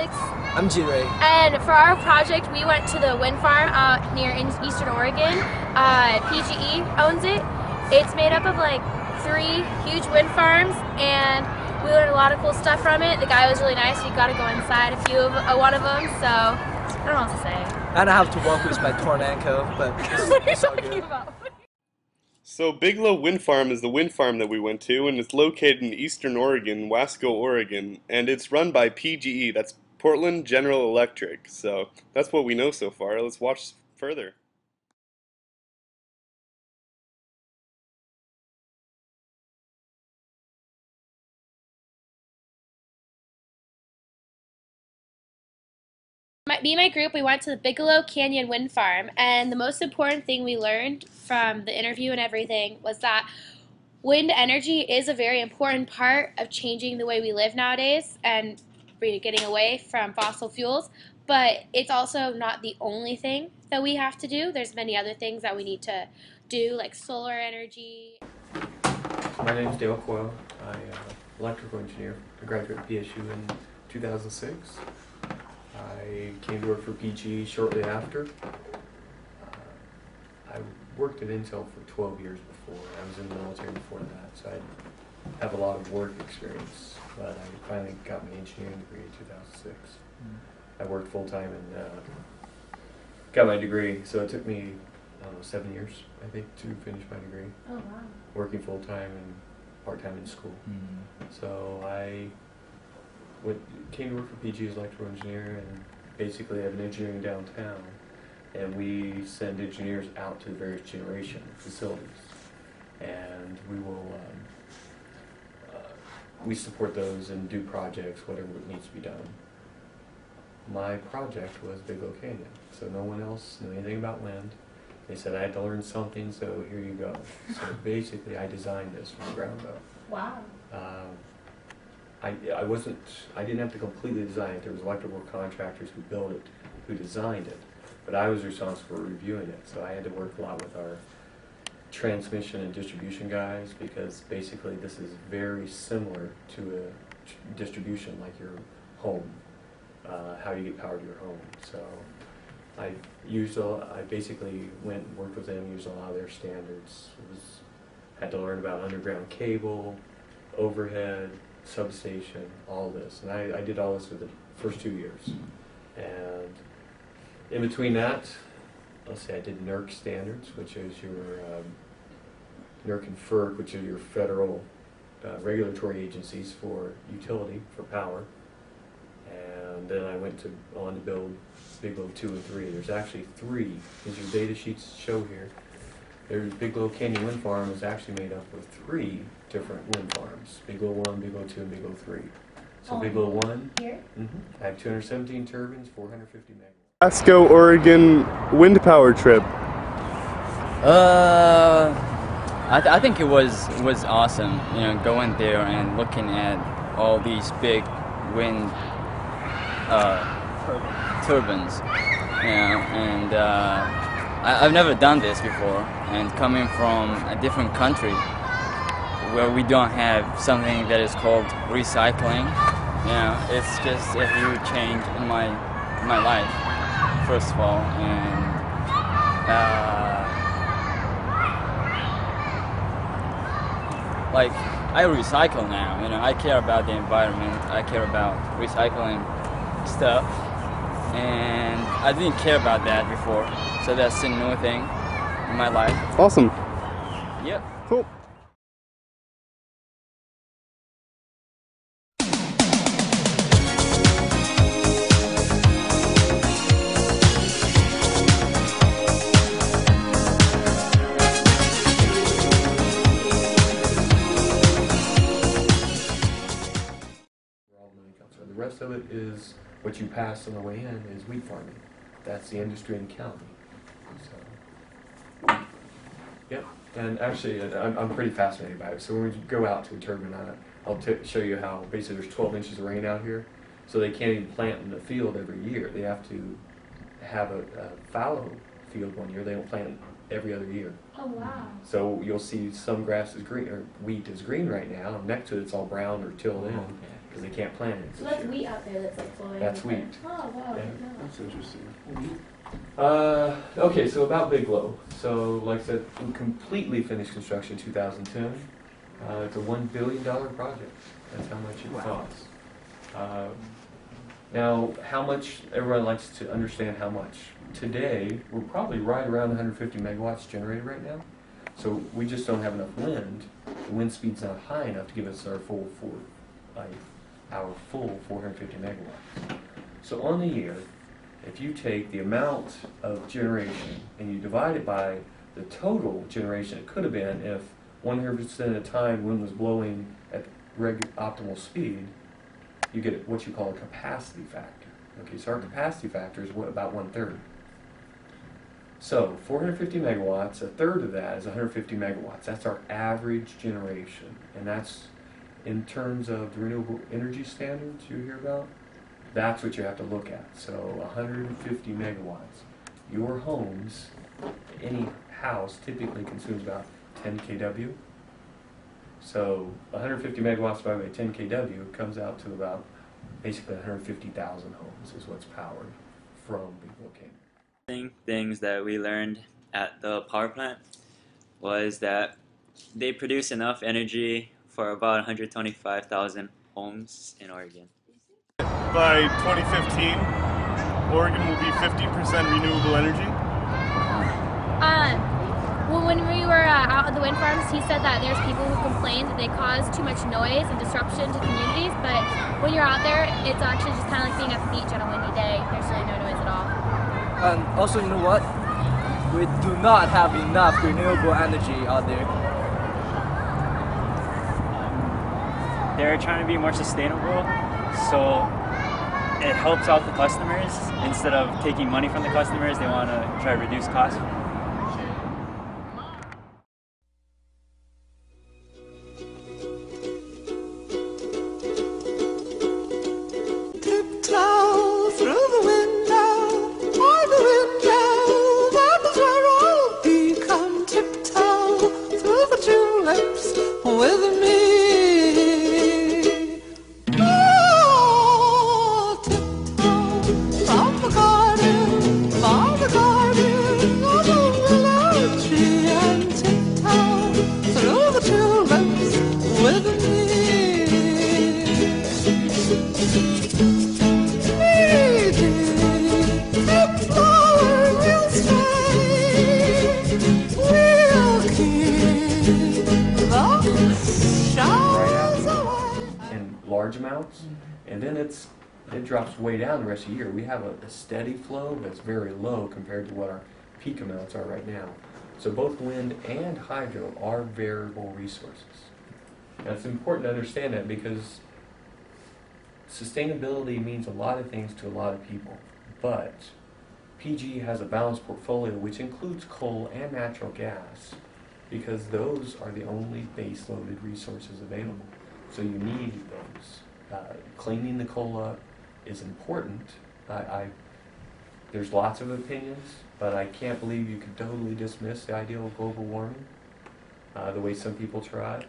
Alex. I'm J-Ray. And for our project, we went to the wind farm out near in Eastern Oregon. PGE owns it. It's made up of like 3 huge wind farms, and we learned a lot of cool stuff from it. The guy was really nice. We got to go inside one of them, so I don't know what to say. And I have to walk with my torn ankle, but it's all good. So Biglow Wind Farm is the wind farm that we went to, and it's located in Eastern Oregon, Wasco, Oregon, and it's run by PGE, that's Portland General Electric. So that's what we know so far. Let's watch further. Me and my group, we went to the Biglow Canyon Wind Farm, and the most important thing we learned from the interview and everything was that wind energy is a very important part of changing the way we live nowadays and getting away from fossil fuels, but it's also not the only thing that we have to do. There's many other things that we need to do, like solar energy. My name is Dale Coyle. I'm an electrical engineer. I graduated PSU in 2006. I came to work for PGE shortly after. I worked at Intel for 12 years before. I was in the military before that, so I have a lot of work experience. But I finally got my engineering degree in 2006. I worked full-time and got my degree, so it took me 7 years, I think, to finish my degree. Oh, wow. Working full-time and part-time in school. So I came to work for PG as electrical engineer, and basically have an engineering downtown, and we send engineers out to the various generation facilities, and we will we support those and do projects, whatever needs to be done. My project was Biglow Canyon, so no one else knew anything about wind. They said I had to learn something, so here you go. So basically I designed this from the ground up. Wow. I didn't have to completely design it. There was electrical contractors who built it, who designed it, but I was responsible for reviewing it. So I had to work a lot with our transmission and distribution guys, because basically this is very similar to a distribution like your home, how you get power to your home. So I basically went and worked with them, used a lot of their standards. Had to learn about underground cable, overhead, substation, all this, and I did all this for the first 2 years. And in between that, let's say I did NERC standards, which is your NERC and FERC, which are your federal regulatory agencies for utility, for power. And then I went on to build Biglow 2 and 3. There's actually 3, as your data sheets show here. There's Biglow Canyon Wind Farm is actually made up of 3 different wind farms: Biglow 1, Biglow 2, and Biglow 3. So Biglow 1, here? I have 217 turbines, 450 megawatts. Wasco, Oregon wind power trip. I think it was awesome, you know, going there and looking at all these big wind turbines, you know, and I've never done this before, and coming from a different country where we don't have something that is called recycling, you know, it's just a huge change in my life, first of all, and like, I recycle now, you know, I care about the environment, I care about recycling stuff, and I didn't care about that before, so that's a new thing in my life. Awesome. Yep. Cool. The rest of it is what you pass on the way in is wheat farming. That's the industry in the county. So, yep. And actually, I'm pretty fascinated by it. So when we go out to a turbine, I'll show you how basically there's 12 inches of rain out here, so they can't even plant in the field every year. They have to have a fallow field one year. They don't plant every other year. Oh, wow. So you'll see some grass is green, or wheat is green right now, and next to it it's all brown or tilled in. because they can't plant it. So that's wheat out there that's like flowing. That's wheat. Oh, wow. Yeah. That's interesting. Okay, so about Biglow. So, like I said, we completely finished construction in 2010. It's a $1 billion project. That's how much it costs. Now, how much, everyone likes to understand how much. Today, we're probably right around 150 megawatts generated right now. So we just don't have enough wind. The wind speed's not high enough to give us our full 450 megawatts. So on the year, if you take the amount of generation and you divide it by the total generation it could have been if 100% of the time wind was blowing at optimal speed, you get what you call a capacity factor. Okay, so our capacity factor is about 1/3. So 450 megawatts, a third of that is 150 megawatts. That's our average generation, and that's in terms of the renewable energy standards you hear about. That's what you have to look at. So 150 megawatts. Your homes, any house typically consumes about 10 kW. So 150 megawatts divided by 10 kW comes out to about basically 150,000 homes is what's powered from Biglow Canyon. Things that we learned at the power plant was that they produce enough energy for about 125,000 homes in Oregon. By 2015, Oregon will be 50% renewable energy. Well, when we were out at the wind farms, he said that there's people who complain that they cause too much noise and disruption to communities, but when you're out there, it's actually just kind of like being at the beach on a windy day. There's really no noise at all. And also, you know what? We do not have enough renewable energy out there. They're trying to be more sustainable, so it helps out the customers. Instead of taking money from the customers, they want to try to reduce costs. Tiptoe through the window, by the window, that is where I'll be. Come tiptoe through the tulips with me. Oh, tiptoe from the garden, by the garden, along the large tree, and tiptoe through the tulips with me. In large amounts, and then it drops way down the rest of the year. We have a steady flow that's very low compared to what our peak amounts are right now. So both wind and hydro are variable resources. Now it's important to understand that because sustainability means a lot of things to a lot of people, but PG has a balanced portfolio which includes coal and natural gas because those are the only base-loaded resources available. So you need those. Cleaning the coal up is important. There's lots of opinions, but I can't believe you can totally dismiss the idea of global warming the way some people try.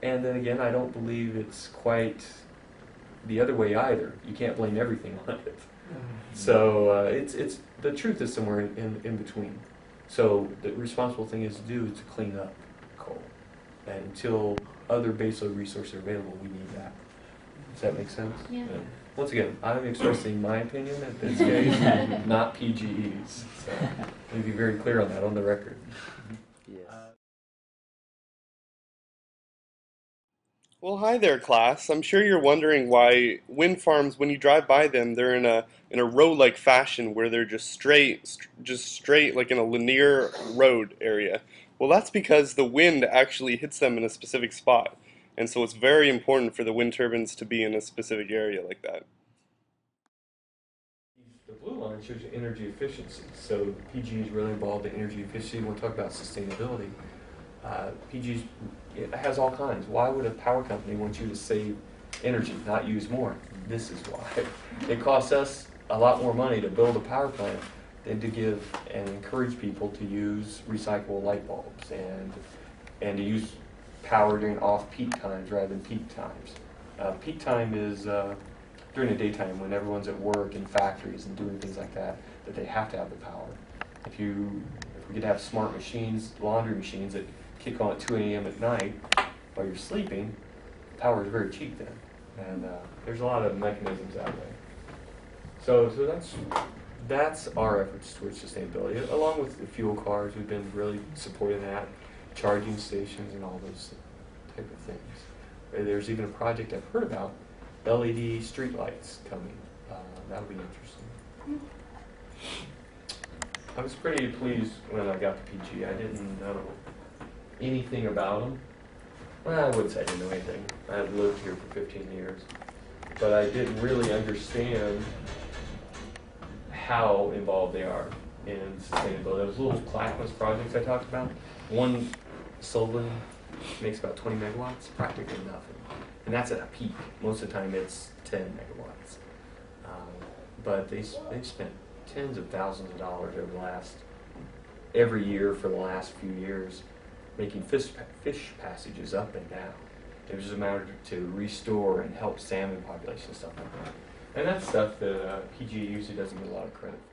And then again, I don't believe it's quite the other way either. You can't blame everything on it. So it's the truth is somewhere in between. So the responsible thing is to do is to clean up coal. And until other baseload resources are available, we need that. Does that make sense? Yeah. Once again, I'm expressing my opinion at this case, not PGE's. So let me be very clear on that on the record. Well, hi there, class. I'm sure you're wondering why wind farms, when you drive by them, they're in a row-like fashion where they're just straight, like in a linear road area. Well, that's because the wind actually hits them in a specific spot, and so it's very important for the wind turbines to be in a specific area like that. The blue line shows you energy efficiency. So PG is really involved in energy efficiency. When we talk about sustainability, PG it has all kinds. Why would a power company want you to save energy, not use more? This is why. It costs us a lot more money to build a power plant than to give and encourage people to use recyclable light bulbs and to use power during off-peak times rather than peak times. Peak time is during the daytime when everyone's at work in factories and doing things like that, that they have to have the power. If we could have smart machines, laundry machines that kick on at 2 a.m. at night while you're sleeping, power is very cheap then. And there's a lot of mechanisms that way. So that's our efforts towards sustainability, along with the fuel cars. We've been really supporting that, charging stations and all those type of things. There's even a project I've heard about, LED street lights coming. That'll be interesting. I was pretty pleased when I got to PG. I didn't know anything about them. Well, I wouldn't say I didn't know anything. I've lived here for 15 years. But I didn't really understand how involved they are in sustainability. Those little clackless projects I talked about, one solar makes about 20 megawatts, practically nothing. And that's at a peak. Most of the time it's 10 megawatts. But they've spent tens of thousands of dollars every year for the last few years making fish passages up and down. It was just a matter to restore and help salmon population, stuff like that. And that's stuff that PG usually doesn't get a lot of credit for.